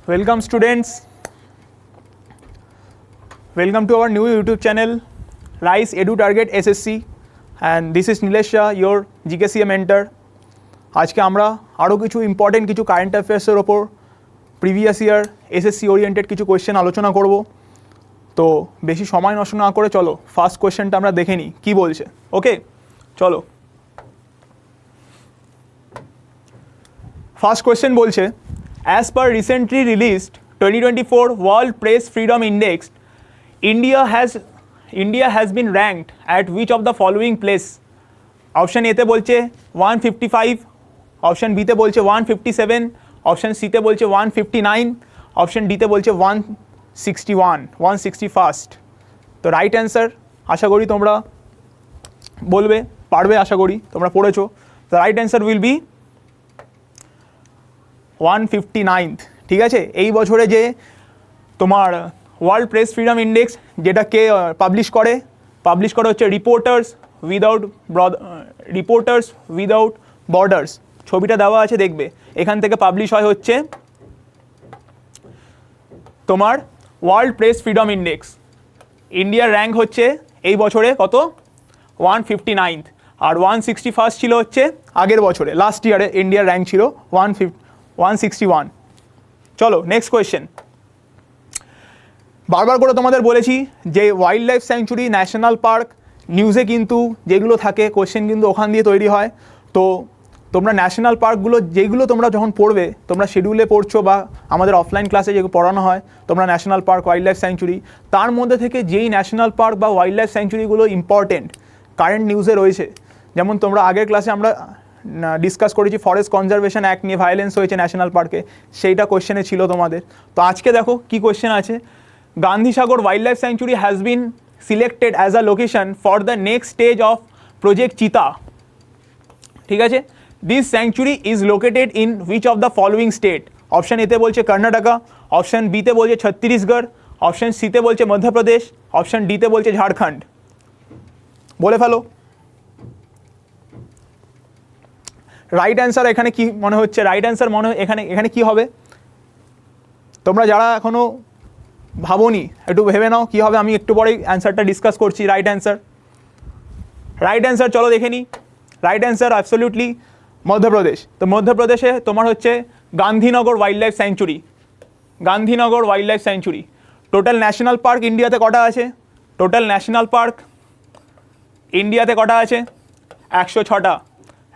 Welcome students. Welcome to our new YouTube channel, Rise Edu Target SSC, and this is Nilesh Shah, your GKCA mentor. আজকে আমরা আরও কিছু important কিছু current অ্যাফেয়ার্সের ওপর previous year SSC oriented কিছু question আলোচনা করব। তো বেশি সময় নষ্ট না করে চলো ফার্স্ট কোয়েশ্চেনটা আমরা দেখে নিই কী বলছে। ওকে, চলো। ফার্স্ট কোয়েশ্চেন বলছে, as per recently released 2024 World Press Freedom Index, India has been ranked at which of the following place? Option এতে বলছে 155, অপশন বিতে বলছে 157, অপশন সিতে বলছে 159, অপশন ডিতে বলছে 161 তো রাইট অ্যান্সার আশা করি তোমরা বলবে পারবে, আশা করি তোমরা পড়েছো। The right answer will be 159। ঠিক আছে, এই বছরে যে তোমার ওয়ার্ল্ড প্রেস ফ্রিডম ইন্ডেক্স যেটা কে পাবলিশ করে হচ্ছে রিপোর্টার্স উইদাউট বর্ডার্স। ছবিটা দেওয়া আছে, দেখবে এখান থেকে পাবলিশ হয় হচ্ছে তোমার ওয়ার্ল্ড প্রেস ফ্রিডম ইন্ডেক্স। ইন্ডিয়ার র্যাঙ্ক হচ্ছে এই বছরে কত? 159, আর 161 ছিল হচ্ছে আগের বছরে, লাস্ট ইয়ারে ইন্ডিয়ার র্যাঙ্ক ছিল 161। চলো নেক্সট কোয়েশ্চেন। বারবার করে তোমাদের বলেছি যে wild life sanctuary, national park নিউজে কিন্তু যেগুলো থাকে কোয়েশ্চেন কিন্তু ওখান দিয়ে তৈরি হয়। তো তোমরা ন্যাশনাল পার্কগুলো যেগুলো তোমরা যখন পড়বে, তোমরা শিডিউলে পড়ছো বা আমাদের অফলাইন ক্লাসে যেগুলো পড়ানো হয়, তোমরা national park, wild life sanctuary, তার মধ্যে থেকে যেই ন্যাশনাল পার্ক বা ওয়াইল্ড লাইফ স্যাংচুরিগুলো ইম্পর্টেন্ট কারেন্ট নিউজে রয়েছে, যেমন তোমরা আগের ক্লাসে আমরা ডিসকাস করেছি ফরেস্ট কনজারভেশন অ্যাক্ট নিয়ে ভায়োলেন্স হয়েছে ন্যাশনাল পার্কে, সেইটা কোয়েশ্চেনে ছিল তোমাদের। তো আজকে দেখো কি কোয়েশ্চেন আছে। Gandhisagar wild life sanctuary has been selected as a location for the next stage of project চিতা। ঠিক আছে, this sanctuary is located in which of the following state? Option এতে বলছে কর্ণাটকা, অপশন বিতে বলছে ছত্তিশগড়, অপশন সিতে বলছে মধ্যপ্রদেশ, অপশন ডিতে বলছে ঝাড়খণ্ড। বলে ফেলো রাইট অ্যান্সার। এখানে কি মনে হচ্ছে রাইট অ্যান্সার মনে এখানে কি হবে? তোমরা যারা এখনও ভাবোনি একটু ভেবে নাও কী হবে, আমি একটু পরেই অ্যান্সারটা ডিসকাস করছি। রাইট অ্যান্সার চলো দেখে নিই। Right answer absolutely Madhya Pradesh. তো মধ্যপ্রদেশে তোমার হচ্ছে Gandhinagar wild life sanctuary. Gandhinagar wild life sanctuary. Total national park ইন্ডিয়াতে কটা আছে? টোটাল ন্যাশনাল পার্ক ইন্ডিয়াতে কটা আছে? 106টা।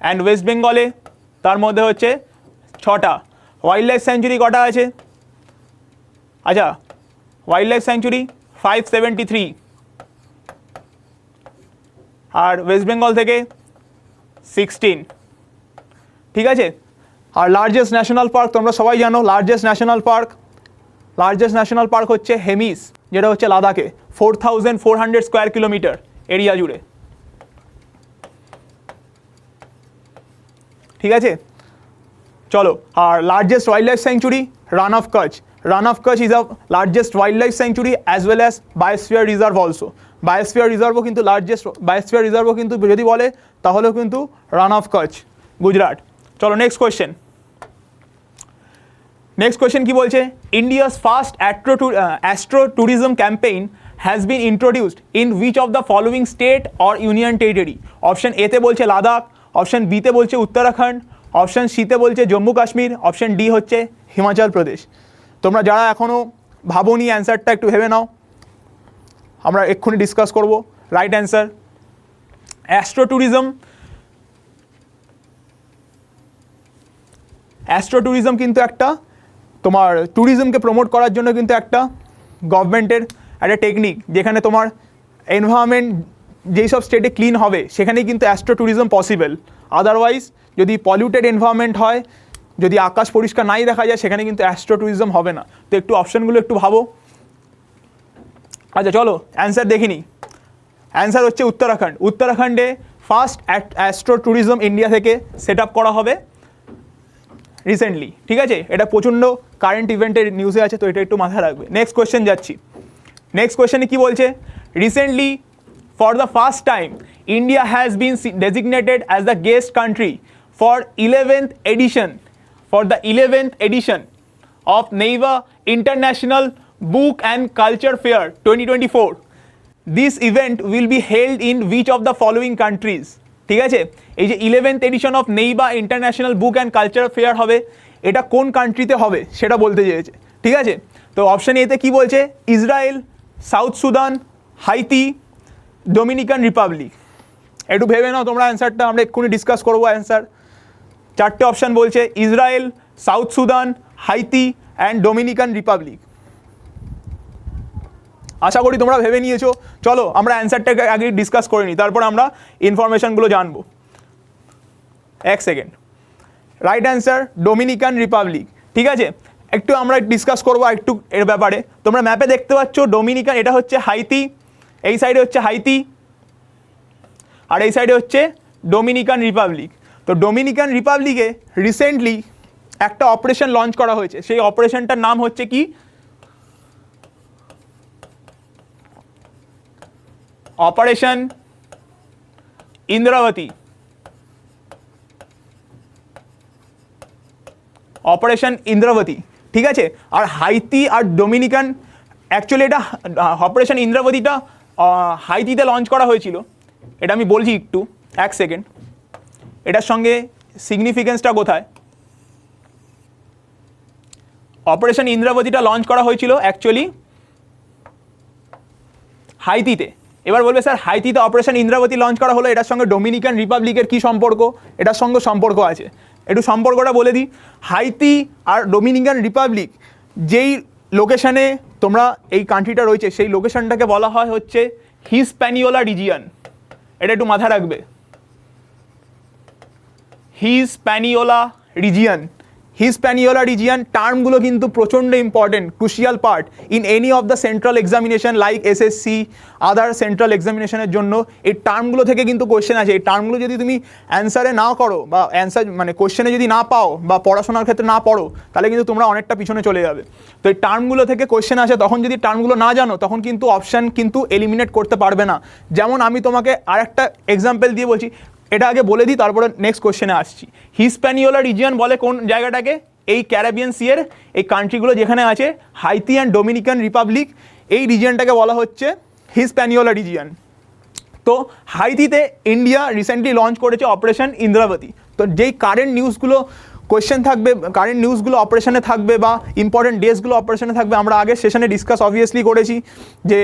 অ্যান্ড ওয়েস্ট বেঙ্গলে তার মধ্যে হচ্ছে 6টা। ওয়াইল্ড লাইফ স্যাংচুরি কটা আছে? আচ্ছা, ওয়াইল্ড লাইফ স্যাংচুরি 573, আর ওয়েস্ট বেঙ্গল থেকে 16। ঠিক আছে, আর লার্জেস্ট ন্যাশনাল পার্ক তোমরা সবাই জানো, লার্জেস্ট ন্যাশনাল পার্ক হচ্ছে হেমিস, যেটা হচ্ছে লাদাখে, 4400 স্কোয়ার কিলোমিটার এরিয়া জুড়ে। ঠিক আছে, চলো। আর largest wildlife sanctuary Rann of Kutch is the largest wildlife sanctuary as well as biosphere reserve also. Biosphere রিজার্ভও কিন্তু যদি বলে তাহলেও কিন্তু রান অফ কচ্ছ, গুজরাট। চলো নেক্সট কোয়েশ্চেন কি বলছে? India's first astro tourism campaign has been introduced in which of the following state or union territory? Option এতে বলছে লাদাখ, অপশন বিতে বলছে উত্তরাখণ্ড, অপশন সিতে বলছে জম্মু কাশ্মীর, অপশন ডি হচ্ছে হিমাচল প্রদেশ। তোমরা যারা এখনও ভাবোনি অ্যান্সারটা একটু ভেবে নাও, আমরা এক্ষুনি ডিসকাস করব। রাইট অ্যান্সার অ্যাস্ট্রো ট্যুরিজম কিন্তু একটা তোমার ট্যুরিজমকে প্রমোট করার জন্য কিন্তু একটা গভর্নমেন্টের একটা টেকনিক, যেখানে তোমার এনভায়রনমেন্ট যেই সব স্টেটে ক্লিন হবে সেখানেই কিন্তু অ্যাস্ট্রো ট্যুরিজম পসিবল। আদারওয়াইজ যদি পলিউটেড এনভায়রনমেন্ট হয়, যদি আকাশ পরিষ্কার নাই দেখা যায়, সেখানে কিন্তু অ্যাস্ট্রো ট্যুরিজম হবে না। তো একটু অপশনগুলো একটু ভাবো। আচ্ছা চলো অ্যান্সার দেখে নিই। অ্যান্সার হচ্ছে উত্তরাখণ্ডে ফার্স্ট অ্যাস্ট্রো ট্যুরিজম ইন্ডিয়া থেকে সেট আপ করা হবে রিসেন্টলি। ঠিক আছে, এটা প্রচণ্ড কারেন্ট ইভেন্টের নিউজে আছে, তো এটা একটু মাথায় রাখবে। নেক্সট কোয়েশ্চেন যাচ্ছি। নেক্সট কোয়েশ্চেনে কী বলছে? Recently for the first time India has been designated as the guest country for 11th edition of NEIVA International Book and Culture Fair 2024. This event will be held in which of the following countries? ঠিক আছে, এই যে 11th edition of নেইবা international book and culture fair হবে, এটা কোন কান্ট্রিতে হবে সেটা বলতে চেয়েছে। ঠিক আছে, তো অপশন এতে কি বলছে? Israel, South Sudan, Haiti, Dominican Republic. একটু ভেবে নাও তোমরা অ্যান্সারটা, আমরা এক্ষুনি ডিসকাস করবো অ্যান্সার। চারটে অপশান বলছে, Israel, South Sudan, Haiti and Dominican Republic. আশা করি তোমরা ভেবে নিয়েছো। চলো আমরা অ্যান্সারটাকে আগে ডিসকাস করে নিই, তারপর আমরা ইনফরমেশানগুলো জানবো। এক second. Right answer Dominican Republic. ঠিক আছে, একটু আমরা ডিসকাস করবো একটু এর ব্যাপারে। তোমরা ম্যাপে দেখতে পাচ্ছ ডোমিনিকান, এটা হচ্ছে হাইতি, এই সাইডে হচ্ছে হাইতি, আর এই সাইডে হচ্ছে ডোমিনিকান রিপাবলিক। তো ডোমিনিকান রিপাবলিকে রিসেন্টলি একটা অপারেশন লঞ্চ করা হয়েছে, সেই অপারেশনটার নাম হচ্ছে কি? অপারেশন ইন্দ্রাবতী। অপারেশন ইন্দ্রাবতী, ঠিক আছে। আর হাইতি আর ডোমিনিকান, অ্যাকচুয়ালি এটা অপারেশন ইন্দ্রাবতীটা হাইতিতে লঞ্চ করা হয়েছিল, এটা আমি বলছি একটু, এক সেকেন্ড। এটার সঙ্গে সিগনিফিকেন্সটা কোথায়? অপারেশন ইন্দ্রাবতীটা লঞ্চ করা হয়েছিল অ্যাকচুয়ালি হাইতিতে। এবার বলবে স্যার হাইতিতে অপারেশন ইন্দ্রাবতী লঞ্চ করা হলো, এটার সঙ্গে ডোমিনিকান রিপাবলিকের কী সম্পর্ক? এটার সঙ্গে সম্পর্ক আছে, একটু সম্পর্কটা বলে দিই। হাইতি আর ডোমিনিকান রিপাবলিক যেই লোকেশানে তোমরা এই কান্ট্রিটা রয়েছে, সেই লোকেশানটাকে বলা হয় হচ্ছে হিসপ্যানিওলা রিজিয়ন। এটা একটু মাথায় রাখবে, হিসপ্যানিওলা রিজিয়ন। হিসপ্যানিওলা রিজিয়ন টার্মগুলো কিন্তু প্রচণ্ড important, crucial part in any of the central examination like SSC, other central এক্সামিনেশনের জন্য এই টার্মগুলো থেকে কিন্তু কোয়েশ্চেন আছে। এই টার্মগুলো যদি তুমি অ্যান্সারে না করো বা অ্যান্সার মানে কোয়েশ্চেনে যদি না পাও বা পড়াশোনার ক্ষেত্রে না পড়ো, তাহলে কিন্তু তোমরা অনেকটা পিছনে চলে যাবে। তো এই টার্মগুলো থেকে কোয়েশ্চেন আসে, তখন যদি টার্মগুলো না জানো তখন কিন্তু অপশান কিন্তু এলিমিনেট করতে পারবে না। যেমন আমি তোমাকে আরেকটা এক্সাম্পল দিয়ে বলছি, এটা আগে বলে দিই তারপরে নেক্সট কোশ্চেনে আসছি। হিসপ্যানিওলা রিজিয়ন বলে কোন জায়গাটাকে? এই ক্যারিবিয়ান সিয়ের এই কান্ট্রিগুলো যেখানে আছে, হাইতি অ্যান্ড ডোমিনিকান রিপাবলিক, এই রিজিয়নটাকে বলা হচ্ছে হিসপ্যানিওলা রিজিয়ন। তো হাইতিতে ইন্ডিয়া রিসেন্টলি লঞ্চ করেছে অপারেশন ইন্দ্রাবতী। তো যেই কারেন্ট নিউজগুলো কোয়েশ্চেন থাকবে, কারেন্ট নিউজগুলো অপারেশনে থাকবে বা ইম্পর্টেন্ট ডেজগুলো অপারেশনে থাকবে, আমরা আগের সেশনে ডিসকাস অবভিয়াসলি করেছি যে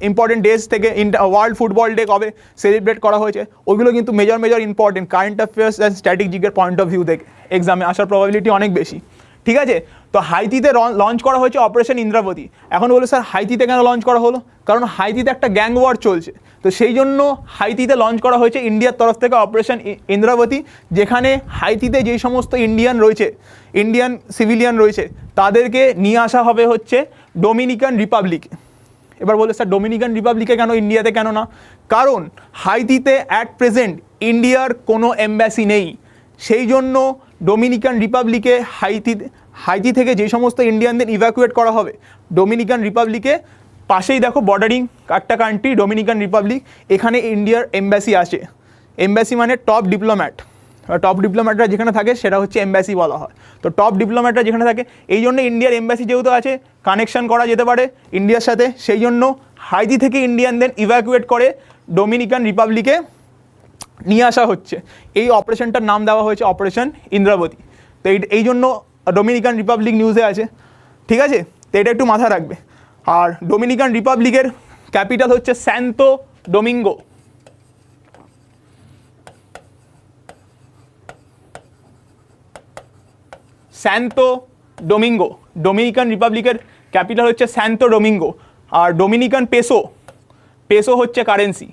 ইম্পর্টেন্ট ডেজ থেকে ওয়ার্ল্ড ফুটবল ডে কবে সেলিব্রেট করা হয়েছে, ওইগুলো কিন্তু major important current affairs and স্ট্র্যাটেজিকের পয়েন্ট অফ ভিউ থেকে এক্সামে আসার প্রবাবিলিটি অনেক বেশি। ঠিক আছে, তো হাইতিতে লঞ্চ করা হয়েছে অপারেশন ইন্দ্রাবতী। এখন বলো স্যার হাইতিতে কেন লঞ্চ করা হলো? কারণ হাইতিতে একটা গ্যাং ওয়ার চলছে, তো সেই জন্য হাইতিতে লঞ্চ করা হয়েছে ইন্ডিয়ার তরফ থেকে অপারেশন ইন্দ্রাবতী, যেখানে হাইতিতে যেই সমস্ত ইন্ডিয়ান রয়েছে, ইন্ডিয়ান সিভিলিয়ান রয়েছে, তাদেরকে নিয়ে আসা হবে হচ্ছে ডোমিনিকান রিপাবলিক। এবার বলে স্যার ডোমিনিকান রিপাবলিকে কেন, ইন্ডিয়াতে কেন না? কারণ হাইতিতে অ্যাট প্রেজেন্ট ইন্ডিয়ার কোনো এম্বাসি নেই, সেই জন্য ডোমিনিকান রিপাবলিকে হাইতি থেকে যে সমস্ত ইন্ডিয়ানদের ইভ্যাকুয়েট করা হবে, ডোমিনিকান রিপাবলিকে পাশেই দেখো বর্ডারিং একটা কান্ট্রি ডোমিনিকান রিপাবলিক, এখানে ইন্ডিয়ার এম্বাসি আছে। এম্বাসি মানে টপ ডিপ্লোম্যাট, টপ ডিপ্লোম্যাটরা যেখানে থাকে সেটা হচ্ছে এম্বাসি বলা হয়। তো টপ ডিপ্লোম্যাটরা যেখানে থাকে, এই জন্য ইন্ডিয়ার এম্বাসি যেহেতু আছে, কানেকশন করা যেতে পারে ইন্ডিয়ার সাথে, সেই জন্য হাইতি থেকে ইন্ডিয়ানদের ইভ্যাকুয়েট করে ডোমিনিকান রিপাবলিকে নিয়ে আসা হচ্ছে। এই অপারেশনটার নাম দেওয়া হয়েছে অপারেশন ইন্দ্রাবতী। তো এই জন্য ডোমিনিকান রিপাবলিক নিউজে আছে। ঠিক আছে, তো এটা একটু মাথায় রাখবে। আর ডোমিনিকান রিপাবলিকের ক্যাপিটাল হচ্ছে স্যান্তো ডোমিঙ্গো। স্যান্তো ডোমিঙ্গো, ডোমিনিকান রিপাবলিকের ক্যাপিটাল হচ্ছে স্যান্তো ডোমিঙ্গো। আর ডোমিনিকান পেসো হচ্ছে কারেন্সি।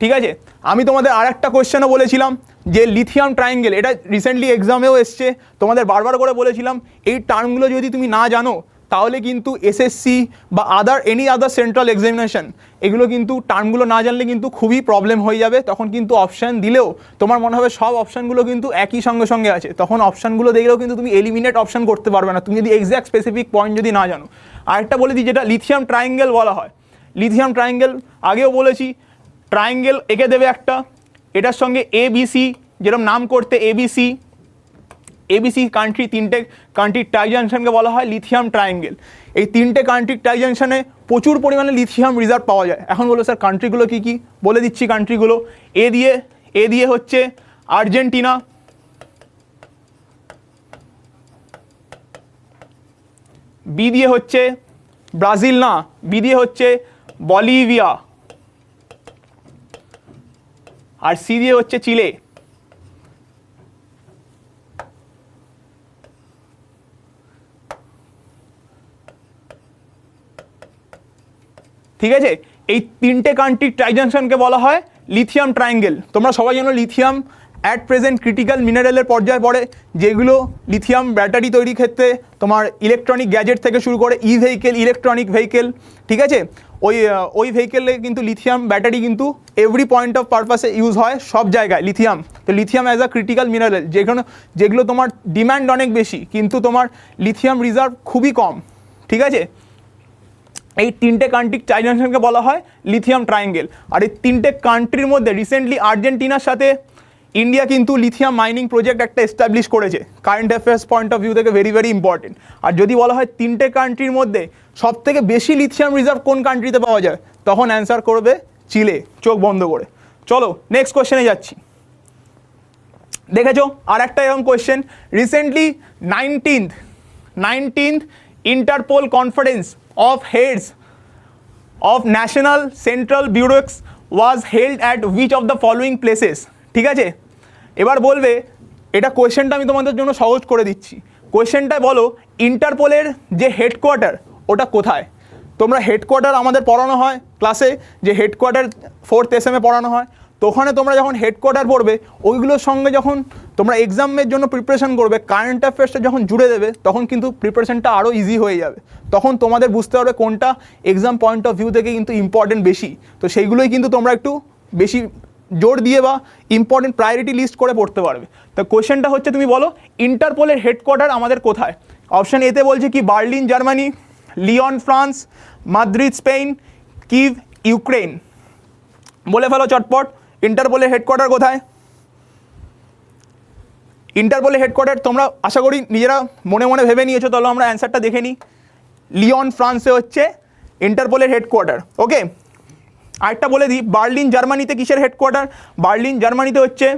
ঠিক আছে, আমি তোমাদের আর একটা কোয়েশ্চেনও বলেছিলাম যে লিথিয়াম ট্রায়াঙ্গেল, এটা রিসেন্টলি এক্সামেও এসছে, তোমাদের বারবার করে বলেছিলাম এই টার্মগুলো যদি তুমি না জানো তাহলে কিন্তু এসএসসি বা এনি আদার সেন্ট্রাল এক্সামিনেশন, এগুলো কিন্তু টার্মগুলো না জানলে কিন্তু খুবই প্রবলেম হয়ে যাবে। তখন কিন্তু অপশান দিলেও তোমার মনে হবে সব অপশানগুলো কিন্তু একই সঙ্গে আছে, তখন অপশানগুলো দেখলেও কিন্তু তুমি এলিমিনেট অপশান করতে পারবে না, তুমি যদি এক্স্যাক্ট স্পেসিফিক পয়েন্ট যদি না জানো। আরেকটা বলে দিই, যেটা লিথিয়াম ট্রায়াঙ্গেল বলা হয়। লিথিয়াম ট্রায়াঙ্গেল আগেও বলেছি, ট্রায়াঙ্গেল এঁকে দেবে একটা, এটার সঙ্গে ABC, যেরকম নাম করতে ABC, এবিসি কান্ট্রি, তিনটে কান্ট্রির টাই জাংশনকে বলা হয় লিথিয়াম ট্রায়াঙ্গেল। এই তিনটে কান্ট্রির টাই জাংশনে প্রচুর পরিমাণে লিথিয়াম রিজার্ভ পাওয়া যায়। এখন বলো স্যার কান্ট্রিগুলো কী কী, বলে দিচ্ছি কান্ট্রিগুলো। এ দিয়ে হচ্ছে আর্জেন্টিনা, বি দিয়ে হচ্ছে ব্রাজিল, না বি দিয়ে হচ্ছে বলিভিয়া, আর সি দিয়ে হচ্ছে চিলে। ঠিক আছে, এই তিনটে কান্ট্রির টাই জাংশনকে বলা হয় লিথিয়াম ট্রায়াঙ্গেল। তোমরা সবাই জানো লিথিয়াম অ্যাট প্রেজেন্ট ক্রিটিক্যাল মিনারেলের পর্যায়ে পড়ে, যেগুলো লিথিয়াম ব্যাটারি তৈরির ক্ষেত্রে তোমার ইলেকট্রনিক গ্যাজেট থেকে শুরু করে ই ভেহিকেল, ইলেকট্রনিক ভেহিকেল, ঠিক আছে, ওই ভেহিকেলে কিন্তু লিথিয়াম ব্যাটারি কিন্তু এভরি পয়েন্ট অফ পারপাসে ইউজ হয়, সব জায়গায় লিথিয়াম। তো lithium as a critical mineral, যেগুলো তোমার ডিম্যান্ড অনেক বেশি কিন্তু তোমার লিথিয়াম রিজার্ভ খুবই কম। ঠিক আছে, এই তিনটে কান্ট্রির টাই জাংশনকে বলা হয় লিথিয়াম ট্রায়াঙ্গেল। আর এই তিনটে কান্ট্রির মধ্যে রিসেন্টলি আর্জেন্টিনার সাথে ইন্ডিয়া কিন্তু লিথিয়াম মাইনিং প্রজেক্ট একটা এস্টাবলিশ করেছে, current affairs point of view থেকে ভেরি ভেরি ইম্পর্টেন্ট। আর যদি বলা হয় তিনটে কান্ট্রির মধ্যে সব থেকে বেশি লিথিয়াম রিজার্ভ কোন কান্ট্রিতে পাওয়া যায়, তখন অ্যান্সার করবে চিলে, চোখ বন্ধ করে। চলো নেক্সট কোয়েশ্চেনে যাচ্ছি। দেখেছো আর একটা এরকম question, recently 19th Interpol conference of heads of national central bureaus was held at which of the following places? ঠিক আছে, এবার বলবে, এটা কোয়েশ্চেনটা আমি তোমাদের জন্য সহজ করে দিচ্ছি। কোয়েশ্চেনটায় বলো ইন্টারপোলের যে হেডকোয়ার্টার ওটা কোথায়। তোমরা হেডকোয়ার্টার আমাদের পড়ানো হয় ক্লাসে, যে হেডকোয়ার্টার 4th SM পড়ানো হয়। তো ওখানে তোমরা যখন হেডকোয়ার্টার পড়বে, ওইগুলোর সঙ্গে যখন তোমরা এক্সামের জন্য প্রিপারেশন করবে, কারেন্ট অ্যাফেয়ার্সটা যখন জুড়ে দেবে, তখন কিন্তু প্রিপারেশনটা আরও ইজি হয়ে যাবে। তখন তোমাদের বুঝতে পারবে কোনটা এক্সাম পয়েন্ট অফ ভিউ থেকে কিন্তু ইম্পর্টেন্ট বেশি। তো সেইগুলোই কিন্তু তোমরা একটু বেশি জোর দিয়ে বা ইম্পর্টেন্ট প্রায়োরিটি লিস্ট করে পড়তে পারবে। তো কোয়েশ্চেনটা হচ্ছে, তুমি বলো ইন্টারপোলের হেডকোয়ার্টার আমাদের কোথায়। অপশান এতে বলছে কি Berlin Germany, Lyon France, Madrid Spain, Kyiv Ukraine. বলে ফেলো চটপট ইন্টারপোলের হেডকোয়ার্টার কোথায়। ইন্টারপোলের হেডকোয়ার্টার তোমরা আশা করি নিজেরা মনে মনে ভেবে নিয়েছো, তাহলে আমরা অ্যান্সারটা দেখে নিই। লিওন ফ্রান্সে হচ্ছে ইন্টারপোলের হেডকোয়ার্টার। ওকে, আরেকটা বলে দিই, বার্লিন জার্মানিতে কিসের হেডকোয়ার্টার। বার্লিন জার্মানিতে হচ্ছে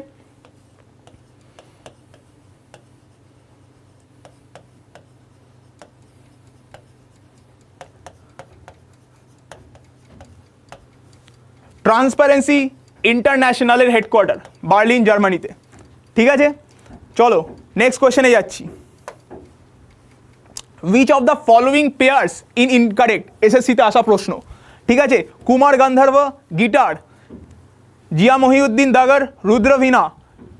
ট্রান্সপারেন্সি ইন্টারন্যাশনালের হেডকোয়ার্টার বার্লিন জার্মানিতে। ঠিক আছে, চলো নেক্সট কোয়েশ্চেনে যাচ্ছি। Which of the following pairs in incorrect, এসএসসিতে আসা প্রশ্ন। ঠিক আছে, Kumar Gandharva guitar, Zia Mohiuddin Dagar rudra veena,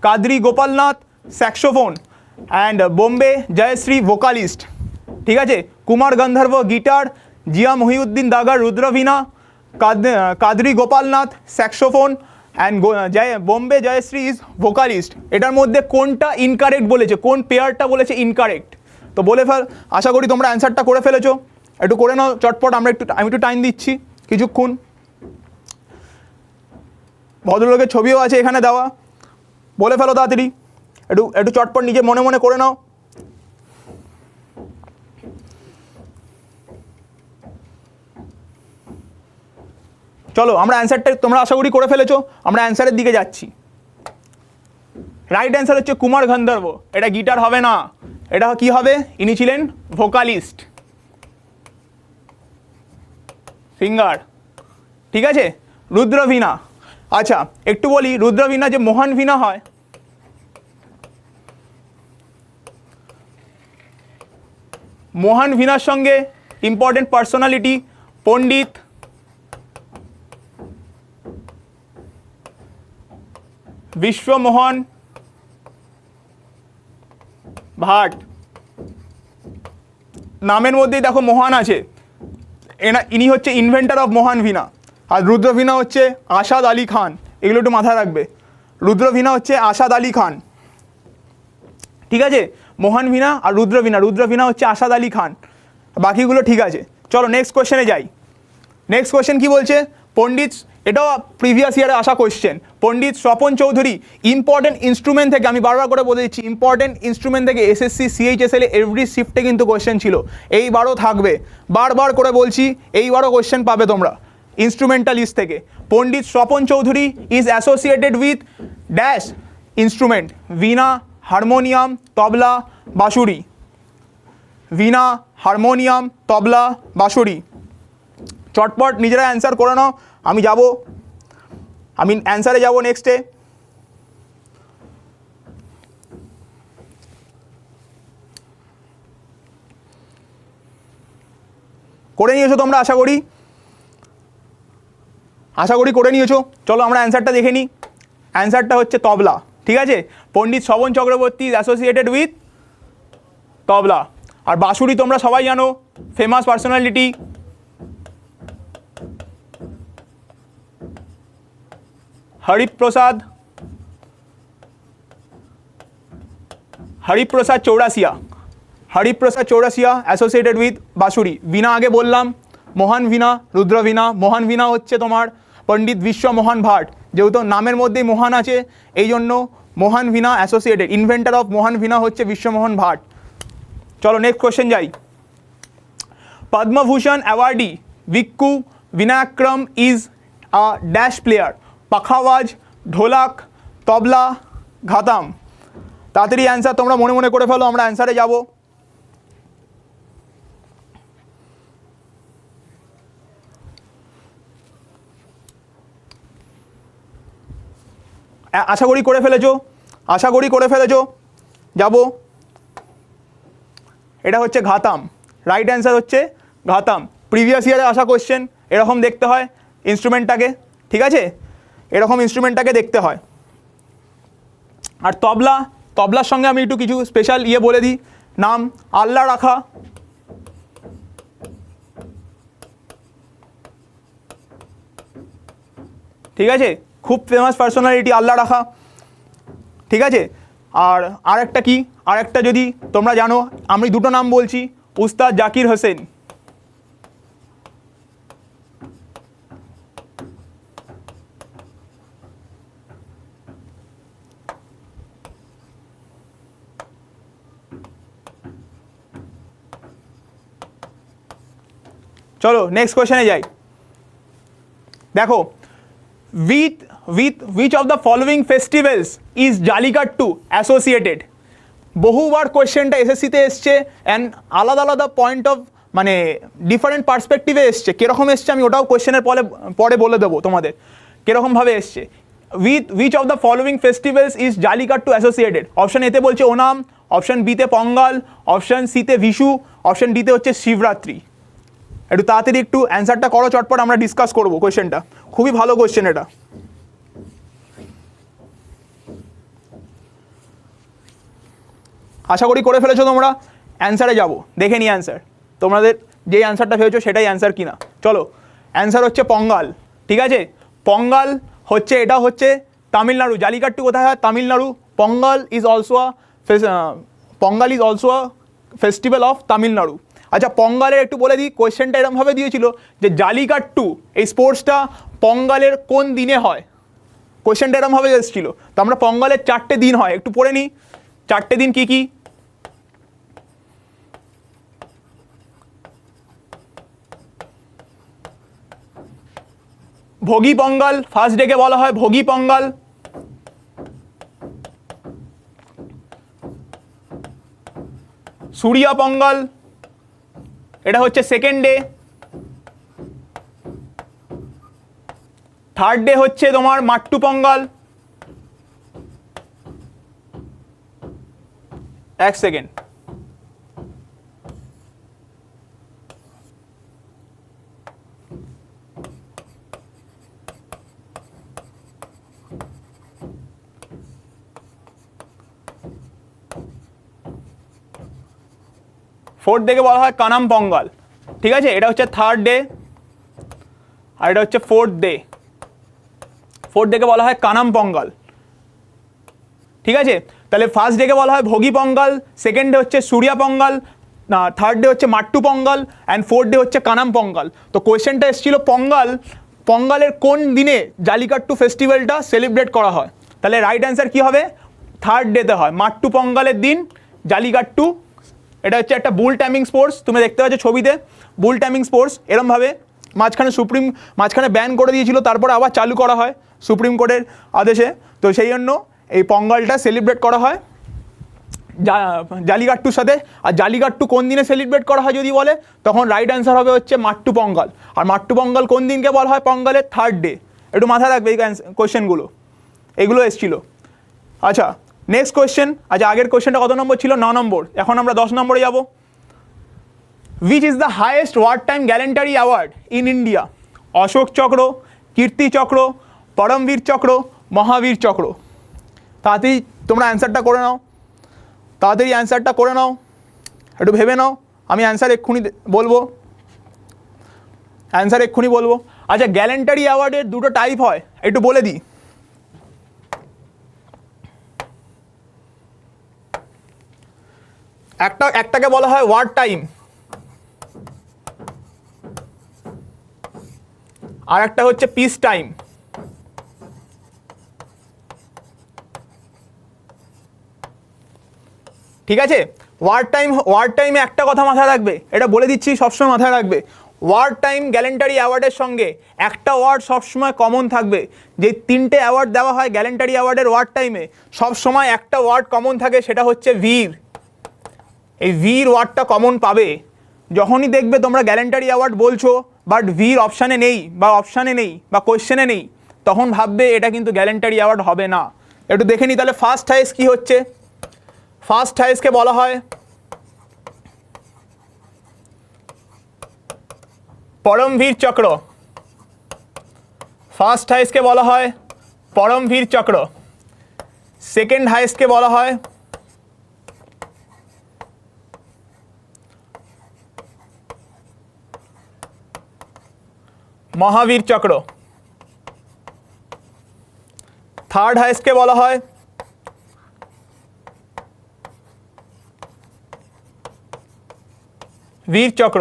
Kadri Gopalnath saxophone, and Bombay Jayashri vocalist. ঠিক আছে, Kumar Gandharva guitar, Zia Mohiuddin Dagar rudra veena, Kadri Gopalnath saxophone, and Bombay Jayashri is vocalist. এটার মধ্যে কোনটা ইনকারেক্ট বলেছে, কোন পেয়ারটা বলেছে ইনকারেক্ট। তো বলে ফেল, আশা করি তোমরা অ্যান্সারটা করে ফেলেছো, একটু করে নাও চটপট। আমি একটু টাইম দিচ্ছি কিছুক্ষণ। ভদ্রলোকের ছবিও আছে এখানে দেওয়া, বলে ফেলো তাড়াতাড়ি, একটু চটপট নিজে মনে মনে করে নাও। চলো আমরা অ্যান্সারটা, তোমরা আশা করি করে ফেলেছো, আমরা অ্যান্সারের দিকে যাচ্ছি। রাইট অ্যান্সার হচ্ছে কুমার গান্ধর্ব। এটা গিটার হবে না, এটা কি হবে, ইনি ছিলেন ভোকালিস্ট, সিঙ্গার। ঠিক আছে, রুদ্রবীণা। আচ্ছা একটু বলি, রুদ্রবীণা যে মোহন বীণা হয়, মোহন বীণার সঙ্গে ইম্পর্টেন্ট পার্সোনালিটি পণ্ডিত বিশ্বমোহন ভাট। নামের মধ্যেই দেখো মোহন আছে, ইনি হচ্ছে ইনভেন্টার অফ মোহন বীণা। আর রুদ্রবীণা হচ্ছে আসাদ আলী খান, এগুলো একটু মাথায় রাখবে। রুদ্রবীণা হচ্ছে আসাদ আলী খান। ঠিক আছে, মোহন বীণা আর রুদ্রবীণা হচ্ছে আসাদ আলী খান, বাকিগুলো ঠিক আছে। চলো নেক্সট কোয়েশ্চেনে যাই। নেক্সট কোয়েশ্চেন কি বলছে, পণ্ডিত এটাও প্রিভিয়াস ইয়ারে আসা কোয়েশ্চেন। পণ্ডিত স্বপন চৌধুরী ইম্পর্টেন্ট ইনস্ট্রুমেন্ট থেকে, আমি বারবার করে বলে দিচ্ছি, ইম্পর্টেন্ট ইনস্ট্রুমেন্ট থেকে এসএসসি সিএইচএসএল এভরি শিফটে কিন্তু কোয়েশ্চেন ছিল, এইবারও থাকবে, বারবার করে বলছি এইবারও কোয়েশ্চেন পাবে তোমরা ইনস্ট্রুমেন্টালিস্ট থেকে। Pandit Swapan Chowdhury is associated with dash instrument, veena, harmonium, tabla, bansuri. Veena, harmonium, tabla, bansuri. চটপট নিজেরা অ্যান্সার করে নাও, আমি অ্যান্সারে যাব নেক্সটে। করে নিয়েছো তোমরা, আশা করি করে নিয়েছো। চলো আমরা অ্যান্সারটা দেখে নিই। অ্যান্সারটা হচ্ছে তবলা, ঠিক আছে। Pandit Swapan Chakraborty associated with tabla. আর বাঁশুরি তোমরা সবাই জানো, famous personality Hariprasad Chaurasia associated with bansuri. Veena আগে বললাম, মোহন বীণা, রুদ্র বীণা। মোহন বীণা হচ্ছে তোমার পণ্ডিত বিশ্বমোহন ভাট, যেহেতু নামের মধ্যেই মোহন আছে এই জন্য Mohan veena associated. Inventor of Mohan veena হচ্ছে বিশ্বমোহন ভাট। চলো নেক্সট কোয়েশ্চেন যাই। Padma Bhushan awardee Vikku Vinayakram is a dash player, pakhawaj, dholak, tabla, ghatam. তাড়াতাড়ি অ্যান্সার তোমরা মনে মনে করে ফেলো, আমরা অ্যান্সারে যাব। আশা করি করে ফেলেছো। যাব, এটা হচ্ছে ঘাতাম। রাইট অ্যান্সার হচ্ছে ঘাতাম। প্রিভিয়াস ইয়ারে আসা কোয়েশ্চেন, এরকম দেখতে হয় ইনস্ট্রুমেন্টটাকে, ঠিক আছে, এরকম ইনস্ট্রুমেন্টটাকে দেখতে হয়। আর তবলার সঙ্গে আমি একটু কিছু স্পেশাল বলে দিই। নাম আল্লাহ রাখা, ঠিক আছে, খুব ফেমাস পার্সোনালিটি আল্লাহ রাখা, ঠিক আছে। আর আরেকটা যদি তোমরা জানো, আমি দুটো নাম বলছি, উস্তাদ জাকির হোসেন। চলো নেক্সট কোয়েশ্চেনে যাই। দেখো, which of the following festivals is Jallikattu associated. বহুবার কোয়েশ্চেনটা এসএসসিতে এসছে অ্যান্ড আলাদা পয়েন্ট অফ মানে ডিফারেন্ট পার্সপেক্টিভে এসছে। কীরকম এসছে আমি ওটাও কোয়েশ্চেনের পরে বলে দেবো তোমাদের কীরকমভাবে এসছে। Which of the following festivals is Jallikattu associated. Option এতে বলছে ওনাম, অপশান বিতে পঙ্গাল, অপশান সিতে ভিশু, অপশান ডিতে হচ্ছে শিবরাত্রি। একটু তাড়াতাড়ি একটু অ্যান্সারটা করো, চটপট আমরা ডিসকাস করবো কোয়েশ্চেনটা, খুবই ভালো কোয়েশ্চেন এটা। আশা করি করে ফেলেছো তোমরা। অ্যান্সারে যাব, দেখে নি অ্যান্সার, তোমাদের যে অ্যান্সারটা ভেবেছো সেটাই অ্যান্সার কিনা। চলো, অ্যান্সার হচ্ছে পঙ্গাল, ঠিক আছে। পঙ্গাল হচ্ছে, এটা হচ্ছে তামিলনাড়ু। জালিকাট্টু কোথায় হয়? Tamil Nadu. Pongal is also a festival of Tamil Nadu. আচ্ছা, পঙ্গালের একটু বলে দিই, কোয়েশ্চেনটা এরকমভাবে দিয়েছিল যে জালিকাট্টু এই স্পোর্টসটা পঙ্গালের কোন দিনে হয়। কোয়েশ্চেনটা এরকমভাবে এসেছিল। তো আমরা পঙ্গালের 4টে দিন হয়, একটু পড়ে নিই 4টে দিন কি কি। ভোগী পঙ্গাল, ফার্স্ট ডেকে বলা হয় ভোগী পঙ্গাল। সূর্যা পঙ্গাল, এটা হচ্ছে সেকেন্ড ডে। থার্ড ডে হচ্ছে তোমার মাট্টু পঙ্গাল। এক সেকেন্ড, ফোর্থ ডেকে বলা হয় কানাম পঙ্গাল, ঠিক আছে। এটা হচ্ছে থার্ড ডে আর এটা হচ্ছে ফোর্থ ডে। ফোর্থ ডেকে বলা হয় কানাম পঙ্গাল, ঠিক আছে। তাহলে ফার্স্ট ডেকে বলা হয় ভোগী পঙ্গাল, সেকেন্ড ডে হচ্ছে সূর্যা পঙ্গাল, থার্ড ডে হচ্ছে মাট্টু পঙ্গাল অ্যান্ড ফোর্থ ডে হচ্ছে কানাম পঙ্গাল। তো কোয়েশ্চেনটা এসেছিল পঙ্গাল পঙ্গালের কোন দিনে জালিকাট্টু ফেস্টিভ্যালটা সেলিব্রেট করা হয়? তাহলে রাইট অ্যান্সার কী হবে? থার্ড ডেতে হয়। মাট্টু পঙ্গালের দিন জালিকাট্টু, এটা হচ্ছে একটা বুল ট্যামিং স্পোর্টস, তুমি দেখতে পাচ্ছ ছবিতে বুল ট্যামিং স্পোর্টস এরমভাবে মাঝখানে ব্যান করে দিয়েছিল, তারপরে আবার চালু করা হয় সুপ্রিম কোর্টের আদেশে। তো সেই জন্য এই পঙ্গালটা সেলিব্রেট করা হয় জালিকাট্টুর সাথে। আর জালিকাট্টু কোন দিনে সেলিব্রেট করা হয় যদি বলে, তখন রাইট অ্যান্সার হবে হচ্ছে মাট্টু পঙ্গাল। আর মাট্টু পঙ্গাল কোন দিনকে বলা হয়? পঙ্গালের থার্ড ডে। একটু মাথায় রাখবে এই কোয়েশ্চেনগুলো, এগুলো এসেছিল। আচ্ছা নেক্সট কোয়েশ্চেন। আচ্ছা আগের কোয়েশ্চেনটা কত নম্বর ছিল? 9 নম্বর। এখন আমরা 10 নম্বরে যাব। Which is the highest wartime gallantry award in India? Ashok চক্র, কীর্তি চক্র, পরমবীর চক্র, মহাবীর চক্র। তাড়াতাড়ি তোমরা অ্যান্সারটা করে নাও, তাড়াতাড়ি অ্যান্সারটা করে নাও, একটু ভেবে নাও, আমি অ্যান্সার এক্ষুনি বলবো, অ্যান্সার এক্ষুনি বলবো। আচ্ছা গ্যালেন্টারি অ্যাওয়ার্ডের দুটো টাইপ হয়, একটু বলে দিই। একটাকে বলা হয় ওয়ার টাইম, আর একটা হচ্ছে পিস টাইম। ঠিক আছে, ওয়ার টাইমে একটা কথা মাথায় রাখবে, এটা বলে দিচ্ছি সবসময় মাথায় রাখবে। ওয়ার টাইম গ্যালেন্টারি অ্যাওয়ার্ডের সঙ্গে একটা ওয়ার্ড সবসময় কমন থাকবে। যে 3টে অ্যাওয়ার্ড দেওয়া হয় গ্যালেন্টারি অ্যাওয়ার্ডের ওয়ার টাইমে, সবসময় একটা ওয়ার্ড কমন থাকে, সেটা হচ্ছে বীর। এই বীর ওয়ার্ডটা কমন পাবে যখনই দেখবে তোমরা গ্যালেন্টারি অ্যাওয়ার্ড বলছো বাট বীর অপশানে নেই বা কোয়েশ্চেনে নেই, তখন ভাববে এটা কিন্তু গ্যালেন্টারি অ্যাওয়ার্ড হবে না। একটু দেখে নিই তাহলে ফার্স্ট হাইয়েস্ট কী হচ্ছে। ফার্স্ট হাইয়েস্টকে বলা হয় পরমবীর চক্র, ফার্স্ট হাইয়েস্টকে বলা হয় পরমবীর চক্র। সেকেন্ড হাইয়েস্টকে বলা হয় মহাবীর চক্র। থার্ড হাইয়েস্টকে বলা হয় বীর চক্র।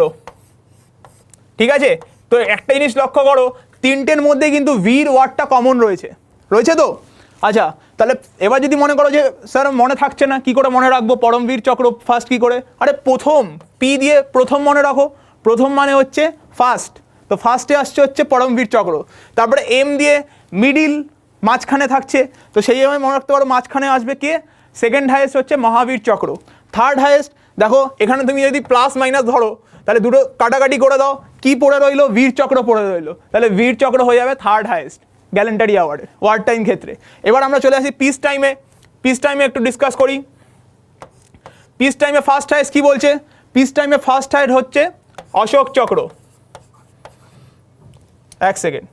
ঠিক আছে, তো একটা জিনিস লক্ষ্য করো, 3টের মধ্যে কিন্তু বীর ওয়ার্ডটা কমন রয়েছে তো। আচ্ছা তাহলে এবার যদি মনে করো যে স্যার মনে থাকছে না, কি করে মনে রাখবো পরমবীর চক্র ফার্স্ট কী করে? আরে প্রথম, পি দিয়ে প্রথম মনে রাখো, প্রথম মানে হচ্ছে ফার্স্ট, তো ফার্স্টে আসছে হচ্ছে পরমবীর চক্র। তারপরে এম দিয়ে মিডিল, মাঝখানে থাকছে, তো সেই জন্য মনে রাখতে পারো মাঝখানে আসবে কে? সেকেন্ড হাইয়েস্ট হচ্ছে মহাবীর চক্র। থার্ড হাইয়েস্ট দেখো এখানে তুমি যদি প্লাস মাইনাস ধরো তাহলে দুটো কাটাকাটি করে দাও, কি পড়ে রইলো? বীর চক্র পড়ে রইলো, তাহলে বীর চক্র হয়ে যাবে থার্ড হাইয়েস্ট গ্যালেন্টারি অ্যাওয়ার্ডের ওয়ার টাইম ক্ষেত্রে। এবার আমরা চলে আসি পিস টাইমে। পিস টাইমে একটু ডিসকাস করি। পিস টাইমে ফার্স্ট হাইয়েস্ট কী বলছে? পিস টাইমে ফার্স্ট হাইয়েস্ট হচ্ছে অশোক চক্র। এক সেকেন্ড,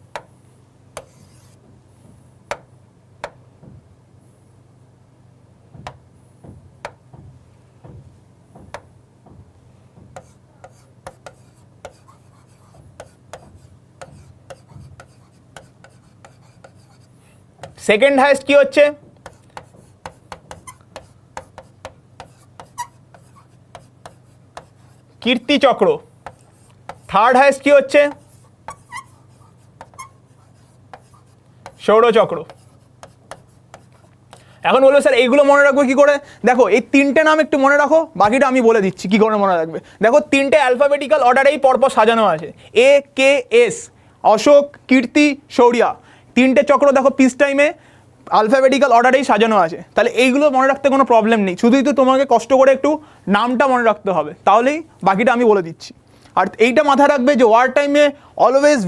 সেকেন্ড হাইয়েস্ট কি হচ্ছে? কীর্তি চক্র। থার্ড হাইয়েস্ট কি হচ্ছে? সৌরচক্র। এখন বলবো স্যার এইগুলো মনে রাখবো কি করে? দেখো এই 3টে নাম একটু মনে রাখো, বাকিটা আমি বলে দিচ্ছি কি করে মনে রাখবে। দেখো 3টে অ্যালফাবেটিক্যাল অর্ডারেই পরপর সাজানো আছে, এ কে এস, অশোক, কীর্তি, শৌর্যা। 3টে চক্র দেখো পিস টাইমে অ্যালফাবেটিক্যাল অর্ডারেই সাজানো আছে। তাহলে এইগুলো মনে রাখতে কোনো প্রবলেম নেই, শুধুই তো তোমাকে কষ্ট করে একটু নামটা মনে রাখতে হবে, তাহলেই বাকিটা আমি বলে দিচ্ছি। আর এইটা মাথায় রাখবে যে ওয়ার টাইমে অলওয়েজ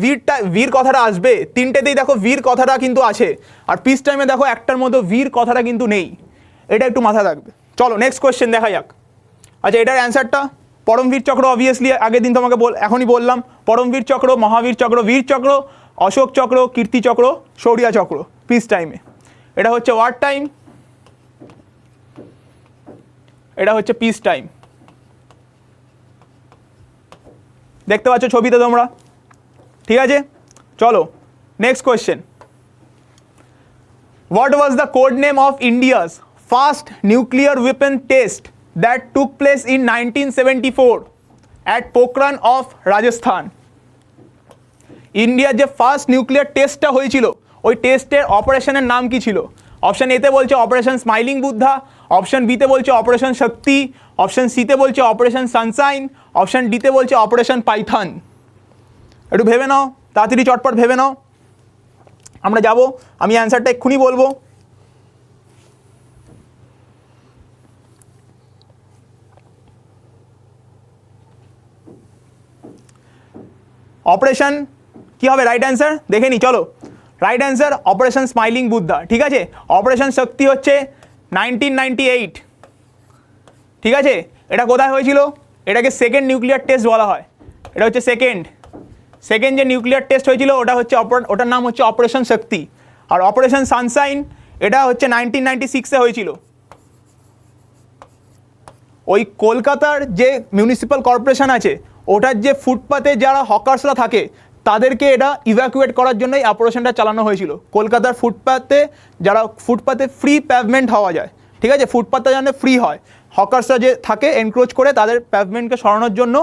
বীর কথাটা আসবে। 3টেতেই দেখো বীর কথাটা কিন্তু আছে, আর পিস টাইমে দেখো একটার মধ্যে বীর কথাটা কিন্তু নেই, এটা একটু মাথায় রাখবে। চলো নেক্সট কোয়েশ্চেন দেখা যাক। আচ্ছা এটার অ্যান্সারটা পরমবীর চক্র, অবভিয়াসলি আগের দিন তোমাকে এখনই বললাম, পরমবীর চক্র, মহাবীর চক্র, বীর চক্র, অশোক চক্র, কীর্তি চক্র, শৌর্য চক্র পিস টাইমে। এটা হচ্ছে ওয়ার টাইম, এটা হচ্ছে পিস টাইম। দেখতে পাচ্ছ ছবিতে তোমরা, ঠিক আছে? চলো next question. What was the code name of India's first nuclear weapon test that took place in 1974 at Pokhran of Rajasthan? ইন্ডিয়ার যে ফার্স্ট নিউক্লিয়ার টেস্টটা হয়েছিল ওই টেস্টের অপারেশনের নাম কি ছিল? অপশন এতে বলছে অপারেশন স্মাইলিং বুদ্ধা, অপশন বিতে বলছে অপারেশন শক্তি, অপশন সিতে বলছে অপারেশন সানশাইন, অপশন ডিতে বলছে অপারেশন পাইথন। একটু ভেবে নাও, তাড়াতাড়ি চটপট ভেবে নাও। আমরা যাব, আমি অ্যান্সারটা এক্ষুনি বলবো। অপারেশন কি হবে রাইট অ্যান্সার দেখে নি, চলো। Right answer operation smiling Buddha, ঠিক আছে। অপারেশন শক্তি হচ্ছে 1998, ঠিক আছে। এটা কোথায় হয়েছিল? এটাকে সেকেন্ড নিউক্লিয়ার টেস্ট বলা হয়। এটা হচ্ছে সেকেন্ড যে নিউক্লিয়ার টেস্ট হয়েছিল ওটা হচ্ছে ওটার নাম হচ্ছে অপারেশন শক্তি। আর অপারেশন সানশাইন এটা হচ্ছে 1996-এ হয়েছিল। ওই কলকাতার যে মিউনিসিপ্যাল কর্পোরেশন আছে ওটার যে ফুটপাতে যারা হকার্সরা থাকে তাদেরকে এটা ইভ্যাকুয়েট করার জন্যই অপারেশনটা চালানো হয়েছিল। কলকাতার ফুটপাতে ফ্রি প্যাভমেন্ট হওয়া যায়, ঠিক আছে, ফুটপাতটা যেন ফ্রি হয়, হকার্সরা যে থাকে এনক্রোচ করে তাদের প্যাভমেন্টকে সরানোর জন্য,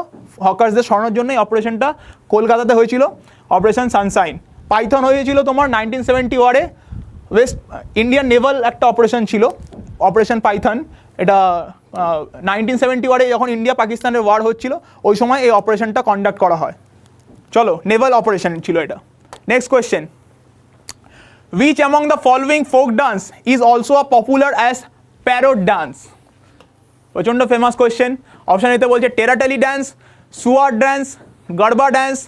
হকার্সদের সরানোর জন্যই অপারেশনটা কলকাতাতে হয়েছিল, অপারেশন সানশাইন। পাইথন হয়েছিল তোমার 1971-এ, ওয়েস্ট ইন্ডিয়ান নেভাল একটা অপারেশন ছিল, অপারেশন পাইথন। এটা 1971-এ যখন ইন্ডিয়া পাকিস্তানের ওয়ার হচ্ছিল ওই সময় এই অপারেশনটা কন্ডাক্ট করা হয়। চলো, নেভাল অপারেশন ছিল এটা। Next question, which among the following folk dance is also a popular as parrot dance? প্রচণ্ড ফেমাস কোয়েশ্চেন। অপশান এতে বলছে Terahtali dance, Suar dance, Garba dance,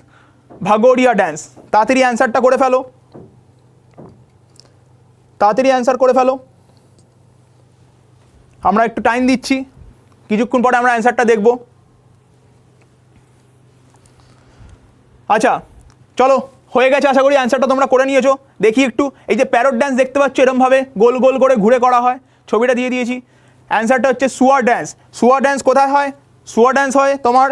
Bhagoria dance. তাড়াতাড়ি অ্যান্সারটা করে ফেলো, তাড়াতাড়ি অ্যান্সার করে ফেলো। আমরা একটু টাইম দিচ্ছি, কিছুক্ষণ পরে আমরা অ্যান্সারটা দেখব। আচ্ছা চলো, হয়ে গেছে আশা করি, অ্যান্সারটা তোমরা করে নিয়েছো। দেখি একটু, এই যে প্যারট ড্যান্স দেখতে পাচ্ছ এরমভাবে গোল গোল করে ঘুরে করা হয়, ছবিটা দিয়ে দিয়েছি। অ্যান্সারটা হচ্ছে সুয়ার ড্যান্স। সুয়ার ড্যান্স কোথায় হয়? সুয়ার ড্যান্স হয় তোমার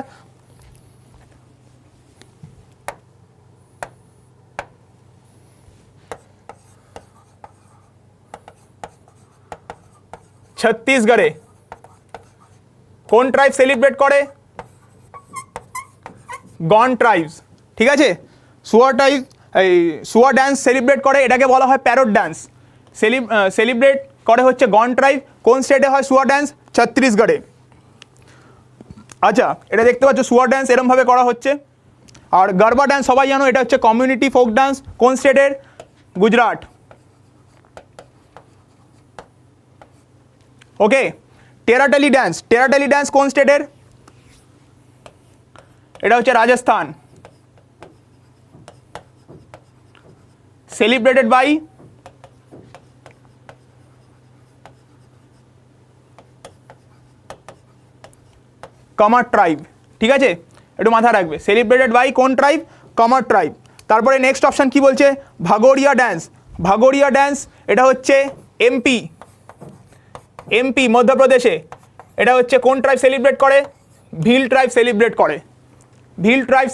ছত্তিশগড়ে। কোন ট্রাইব সেলিব্রেট করে? গন ট্রাইবস, ঠিক আছে। সুয়ার ড্যান্স সেলিব্রেট করে, এটাকে বলা হয় প্যারট ড্যান্স। সেলিব্রেট করে হচ্ছে গন ট্রাইব। কোন স্টেটে হয় সুয়ার ড্যান্স? ছত্তিশগড়ে। আচ্ছা, এটা দেখতে পাচ্ছ সুয়ার ড্যান্স এরমভাবে করা হচ্ছে। আর গরবা ড্যান্স সবাই জানো, এটা হচ্ছে কমিউনিটি ফোক ডান্স। কোন স্টেটের? গুজরাট। ওকে, টেরাটালি ড্যান্স কোন স্টেটের? এটা হচ্ছে রাজস্থান। সেলিব্রেটেড বাই কামার ট্রাইব, ঠিক আছে, একটু মাথায় রাখবে। সেলিব্রেটেড বাই কোন ট্রাইব? কামার ট্রাইব। তারপরে নেক্সট অপশন কি বলছে? ভাগোরিয়া ড্যান্স, এটা হচ্ছে এমপি মধ্যপ্রদেশে। এটা হচ্ছে কোন ট্রাইব সেলিব্রেট করে? ভিল ট্রাইব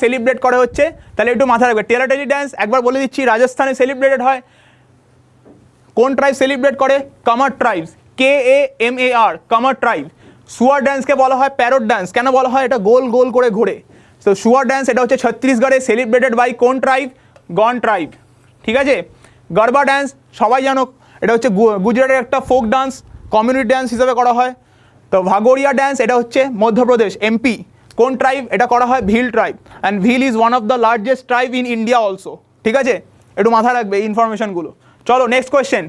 সেলিব্রেট করে হচ্ছে, তাহলে একটু মাথায় রাখবে। টেরাটারি ড্যান্স একবার বলে দিচ্ছি, রাজস্থানে সেলিব্রেটেড হয়। কোন ট্রাইব সেলিব্রেট করে? কামার ট্রাইবস, KAMAR, কামার ট্রাইব। সুয়ার ড্যান্সকে বলা হয় প্যারট ড্যান্স। কেন বলা হয়? এটা গোল গোল করে ঘোরে। তো সুয়ার ড্যান্স এটা হচ্ছে ছত্তিশগড়ে, সেলিব্রেটেড বাই কোন ট্রাইব? গন ট্রাইব, ঠিক আছে। গরবা ড্যান্স সবাই জানো, এটা হচ্ছে গুজরাটের একটা ফোক ডান্স, কমিউনিটি ড্যান্স হিসেবে করা হয়। তো ভাগোরিয়া ড্যান্স এটা হচ্ছে মধ্যপ্রদেশ, MP। কোন ট্রাইব? এটা করা হয় Bhil tribe. And Bhil is one of the largest tribe in India also, ঠিক আছে, একটু মাথায় রাখবে এই ইনফরমেশনগুলো। চলো next question,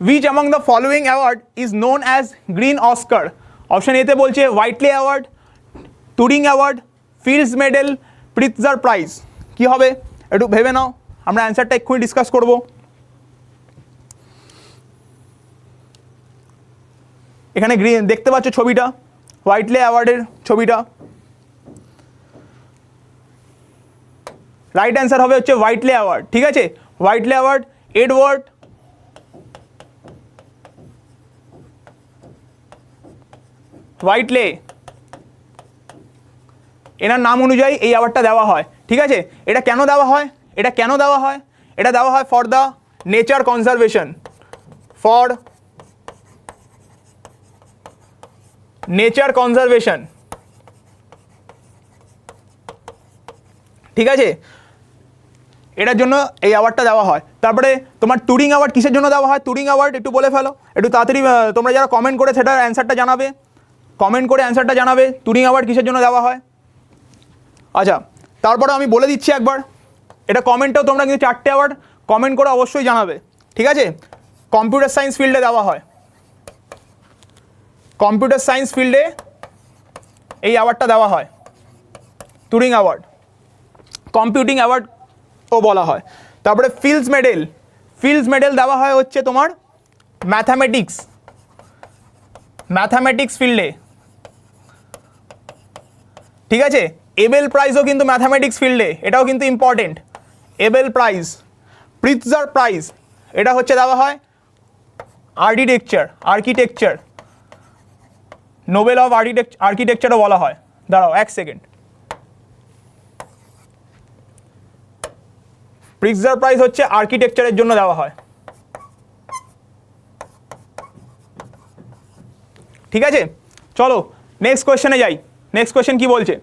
which among the following award is known as green Oscar? Option এতে বলছে Whitley award, Turing award, Fields medal, Pritzker prize. কি হবে একটু ভেবে নাও, আমরা অ্যান্সারটা এক্ষুনি ডিসকাস করব। এখানে গ্রিন দেখতে পাচ্ছ ছবিটা, হোয়াইটলি অ্যাওয়ার্ডের ছবিটা। রাইট অ্যান্সার হবে হচ্ছে হোয়াইটলি অ্যাওয়ার্ড, ঠিক আছে। হোয়াইটলি অ্যাওয়ার্ড এডওয়ার্ড হোয়াইটলে, এনার নাম অনুযায়ী এই অ্যাওয়ার্ডটা দেওয়া হয়, ঠিক আছে। এটা কেন দেওয়া হয়? এটা দেওয়া হয় ফর দ্য নেচার কনজারভেশন, ঠিক আছে। এটার জন্য এই অ্যাওয়ার্ডটা দেওয়া হয়। তারপরে তোমার টুরিং অ্যাওয়ার্ড কিসের জন্য দেওয়া হয়? টুরিং অ্যাওয়ার্ড একটু বলে ফেলো, একটু তাড়াতাড়ি তোমরা যারা কমেন্ট করে সেটার অ্যান্সারটা জানাবে, কমেন্ট করে অ্যান্সারটা জানাবে টুরিং অ্যাওয়ার্ড কিসের জন্য দেওয়া হয়। আচ্ছা, তারপরে আমি বলে দিচ্ছি একবার, এটা কমেন্টেও তোমরা কিন্তু 4টে অ্যাওয়ার্ড কমেন্ট করে অবশ্যই জানাবে, ঠিক আছে? কম্পিউটার সায়েন্স ফিল্ডে দেওয়া হয়, কম্পিউটার সায়েন্স ফিল্ডে এই অ্যাওয়ার্ডটা দেওয়া হয়, টুরিং অ্যাওয়ার্ড, কম্পিউটিং অ্যাওয়ার্ডও বলা হয়। তারপরে ফিল্ডস মেডেল, ফিল্ডস মেডেল দেওয়া হয় হচ্ছে তোমার ম্যাথামেটিক্স, ম্যাথামেটিক্স ফিল্ডে, ঠিক আছে? এবেল প্রাইজও কিন্তু ম্যাথামেটিক্স ফিল্ডে, এটাও কিন্তু ইম্পর্টেন্ট। এবেল প্রাইজ, প্রিৎজার প্রাইজ, এটা হচ্ছে দেওয়া হয় আর্কিটেকচার, নোবেল অফ আর্কিটেকচারও বলা হয়। দাঁড়াও এক সেকেন্ড, প্রিৎজার প্রাইজ হচ্ছে আর্কিটেকচারের জন্য দেওয়া হয়, ঠিক আছে? চলো নেক্সট কোয়েশ্চেনে যাই। নেক্সট কোয়েশ্চেন কি বলছে?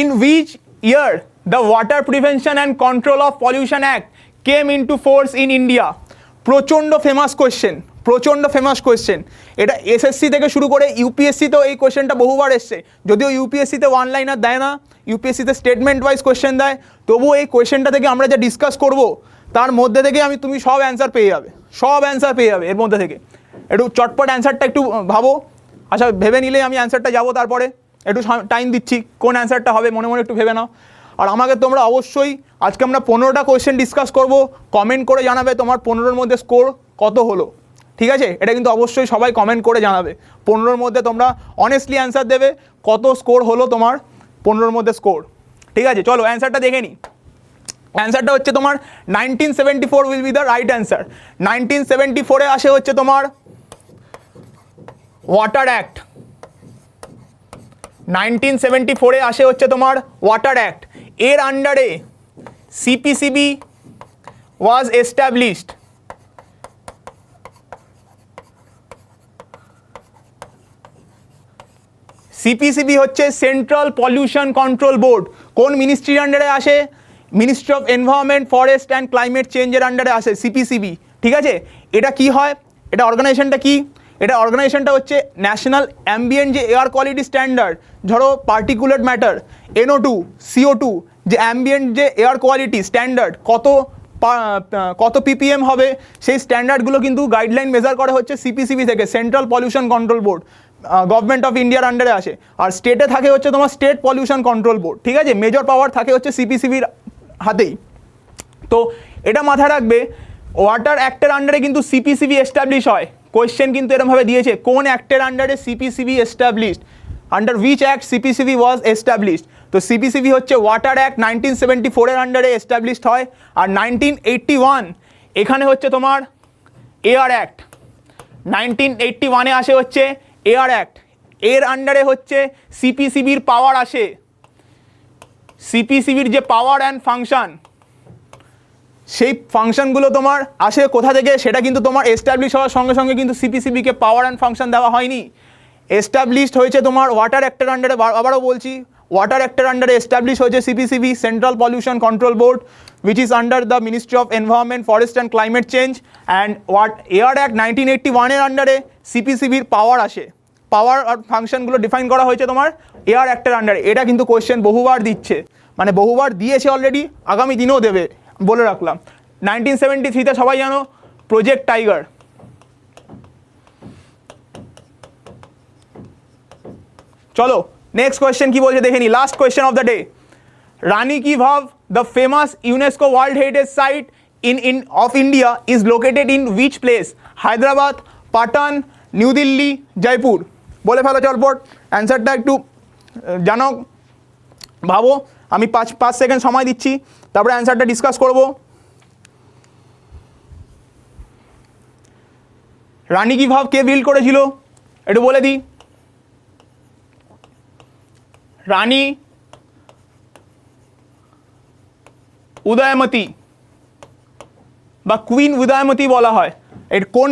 In which year the water prevention and control of pollution act came into force in India? প্রচণ্ড ফেমাস কোয়েশ্চেন, প্রচণ্ড ফেমাস কোয়েশ্চেন। এটা এসএসসি থেকে শুরু করে ইউপিএসসিতেও এই কোয়েশ্চেনটা বহুবার এসছে, যদিও ইউপিএসসিতে ওয়ান লাইনার দেয় না, ইউপিএসসিতে স্টেটমেন্ট ওয়াইজ কোয়েশ্চেন দেয়, তবুও এই কোয়েশ্চেনটা থেকে আমরা যা ডিসকাস করব তার মধ্যে থেকে তুমি সব অ্যান্সার পেয়ে যাবে, সব অ্যান্সার পেয়ে যাবে এর মধ্যে থেকে। একটু চটপট অ্যান্সারটা একটু ভাবো, আচ্ছা ভেবে নিলে আমি অ্যান্সারটা যাবো, তারপরে একটু টাইম দিচ্ছি, কোন অ্যান্সারটা হবে মনে মনে একটু ভেবে নাও। আর আমাকে তোমরা অবশ্যই, আজকে আমরা 15টা কোয়েশ্চেন ডিসকাস করব, কমেন্ট করে জানাবে তোমার 15-র মধ্যে স্কোর কত হলো, ঠিক আছে? এটা কিন্তু অবশ্যই সবাই কমেন্ট করে জানাবে, 15-র মধ্যে তোমরা অনেস্টলি অ্যান্সার দেবে কত স্কোর হলো তোমার 15-র মধ্যে স্কোর, ঠিক আছে? চলো অ্যান্সারটা দেখে নিই। অ্যান্সারটা হচ্ছে তোমার 1974 will be the right answer. 1974-এ আসে হচ্ছে তোমার ওয়াটার অ্যাক্ট, 1974-এ আসে হচ্ছে তোমার ওয়াটার অ্যাক্ট। এর আন্ডারে সিপিসিবি ওয়াজ এস্টাবলিশড, সিপিসিবি হচ্ছে সেন্ট্রাল পলিউশন কন্ট্রোল বোর্ড। কোন মিনিস্ট্রির আন্ডারে আসে? Ministry of environment, forest and climate চেঞ্জের আন্ডারে আসে সিপিসিবি, ঠিক আছে? এটা কি হয়, এটা অর্গানাইজেশনটা কি? এটা অর্গানাইজেশনটা হচ্ছে ন্যাশনাল অ্যাম্বিয়েন্ট যে এয়ার কোয়ালিটি স্ট্যান্ডার্ড, ধরো পার্টিকুলেট ম্যাটার, NO2, CO2, যে অ্যাম্বিয়েন্ট যে এয়ার কোয়ালিটি স্ট্যান্ডার্ড কত ppm হবে, সেই স্ট্যান্ডার্ডগুলো কিন্তু গাইডলাইন মেজার করা হচ্ছে সিপিসিবি থেকে, central pollution control board, government of ইন্ডিয়ার আন্ডারে আসে। আর স্টেটে থাকে হচ্ছে তোমার স্টেট পলিউশন কন্ট্রোল বোর্ড, ঠিক আছে? মেজর পাওয়ার থাকে হচ্ছে সিপিসিবির হাতেই। তো এটা মাথায় রাখবে, ওয়াটার অ্যাক্টের আন্ডারে কিন্তু সিপিসিবি এস্টাবলিশ হয়। কোয়েশ্চেন কিন্তু এরকমভাবে দিয়েছে, কোন অ্যাক্টের আন্ডারে CPCB established, under which act CPCB was established? তো সিপিসিবি হচ্ছে ওয়াটার অ্যাক্ট 1974-এর আন্ডারে এস্টাবলিশড হয়। আর 1981 এখানে হচ্ছে তোমার এয়ার অ্যাক্ট, 1981-এ আসে হচ্ছে এয়ার অ্যাক্ট। এর আন্ডারে হচ্ছে সিপিসিবির পাওয়ার আসে, সিপিসিবির যে পাওয়ার অ্যান্ড ফাংশন, সেই ফাংশনগুলো তোমার আসে কোথা থেকে, সেটা কিন্তু তোমার এস্টাবলিশ হওয়ার সঙ্গে সঙ্গে কিন্তু সিপিসিবিকে পাওয়ার অ্যান্ড ফাংশন দেওয়া হয়নি, এস্টাবলিশড হয়েছে তোমার ওয়াটার অ্যাক্টের আন্ডারে। আবারও বলছি, ওয়াটার অ্যাক্টের আন্ডারে এস্টাবলিশ হয়েছে CPCB, central pollution control board, which is under the Ministry of Environment, Forest and Climate Change, and Air Act 1981-এর আন্ডারে সিপিসিবির পাওয়ার আসে, পাওয়ার আর ফাংশনগুলো ডিফাইন করা হয়েছে তোমার এয়ার অ্যাক্টের আন্ডারে। এটা কিন্তু কোয়েশ্চেন বহুবার দিচ্ছে, মানে বহুবার দিয়েছে অলরেডি, আগামী দিনেও দেবে, বলে রাখলাম। 1973-তে সবাই জানো প্রজেক্ট টাইগার। চলো নেক্সট কোয়েশ্চেন কি বলছে দেখে নি, last question of the day. Rani ki Vav, the famous UNESCO World Heritage Site of India, is located in which place? Hyderabad, Patan, New Delhi, Jaipur? বলে ফেলো চটপট, অ্যান্সারটা একটু জানো, ভাবো। আমি 5 সেকেন্ড সময় দিচ্ছি, তারপরে অ্যান্সারটা ডিসকাস করব। রানী কি ভাভ কে বিল্ড করেছিল একটু বলে দিই। রানী উদয়মতি বা কুইন উদয়মতি বলা হয়। এর কোন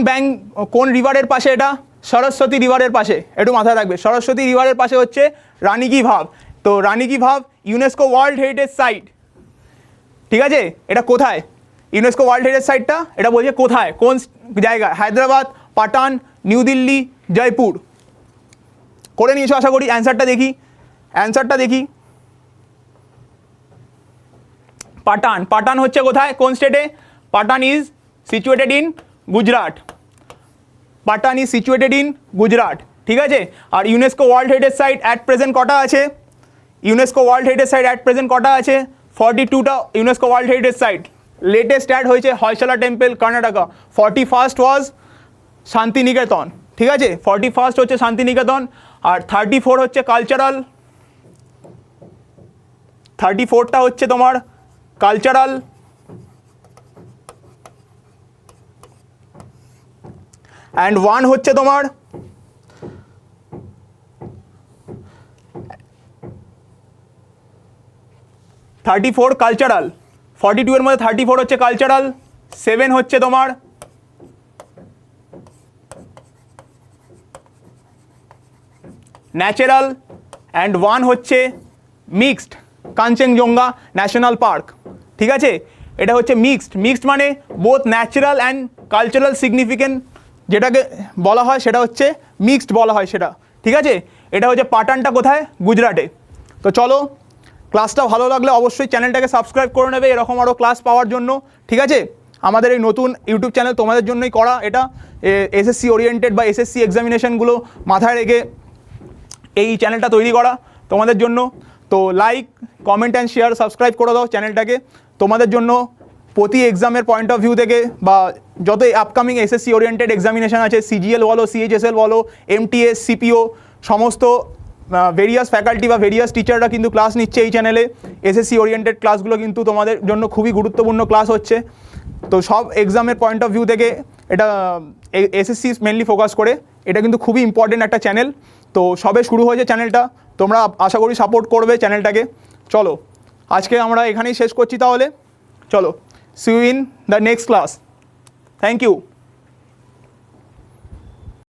কোন রিভারের পাশে? এটা সরস্বতী রিভারের পাশে, একটু মাথায় রাখবে, সরস্বতী রিভারের পাশে হচ্ছে রানী কি ভাভ। তো রানী কি ভাভ ইউনেস্কো ওয়ার্ল্ড হেরিটেজ সাইট, ঠিক আছে, এটা কোথায় ইউনেস্কো ওয়ার্ল্ড হেরিটেজ সাইটটা, এটা বলছে কোথায়, কোন জায়গায়, হায়দ্রাবাদ, পাটান, নিউ দিল্লি, জয়পুর। করে নিয়েছো আশা করি। অ্যান্সারটা দেখি। পাটান হচ্ছে কোথায়, কোন স্টেটে? Patan is situated in Gujarat. ঠিক আছে। আর UNESCO world heritage site at present কটা আছে? 42টা UNESCO world heritage site. Latest add হয়েছে Hoysala temple, Karnataka. 41st was Shantiniketan. ঠিক আছে, 41st হচ্ছে শান্তিনিকেতন। আর 34 হচ্ছে কালচারাল, 34টা হচ্ছে তোমার কালচারাল। অ্যান্ড 1 হচ্ছে তোমার 34 কালচারাল। 42 এর মধ্যে 34 হচ্ছে কালচারাল, 7 হচ্ছে তোমার ন্যাচারাল, অ্যান্ড 1 হচ্ছে মিক্সড, কাঞ্চনজঙ্ঘা ন্যাশনাল পার্ক। ঠিক আছে, এটা হচ্ছে মিক্সড মানে both natural and cultural significant যেটাকে বলা হয় সেটা হচ্ছে মিক্সড বলা হয় সেটা। ঠিক আছে, এটা হচ্ছে পাটানটা কোথায়? গুজরাটে। তো চলো, ক্লাসটা ভালো লাগলে অবশ্যই চ্যানেলটাকে সাবস্ক্রাইব করে নেবে এরকম আরও ক্লাস পাওয়ার জন্য। ঠিক আছে, আমাদের এই নতুন ইউটিউব চ্যানেল তোমাদের জন্যই করা, এটা এসএসসি ওরিয়েন্টেড বা এসএসসি এক্সামিনেশনগুলো মাথায় রেখে এই চ্যানেলটা তৈরি করা তোমাদের জন্য। তো like, comment and share, subscribe করে দাও চ্যানেলটাকে। তোমাদের জন্য প্রতি এক্সামের পয়েন্ট অফ ভিউ থেকে বা যত আপকামিং এসএসসি ওরিয়েন্টেড এক্সামিনেশন আছে, সিজিএল বলো, সিএইচএসএল বলো, এমটিএস, সিপিও, সমস্ত ভেরিয়াস ফ্যাকাল্টি বা ভেরিয়াস টিচাররা কিন্তু ক্লাস নিচ্ছে এই চ্যানেলে। এসএসসি ওরিয়েন্টেড ক্লাসগুলো কিন্তু তোমাদের জন্য খুবই গুরুত্বপূর্ণ ক্লাস হচ্ছে। তো সব এক্সামের পয়েন্ট অফ ভিউ থেকে এটা এসএসসি মেনলি ফোকাস করে, এটা কিন্তু খুবই ইম্পর্টেন্ট একটা চ্যানেল। তো সবে শুরু হয়েছে চ্যানেলটা, তোমরা আশা করি সাপোর্ট করবে চ্যানেলটাকে। চলো, আজকে আমরা এখানেই শেষ করছি তাহলে। চলো, see you in the next class. Thank you.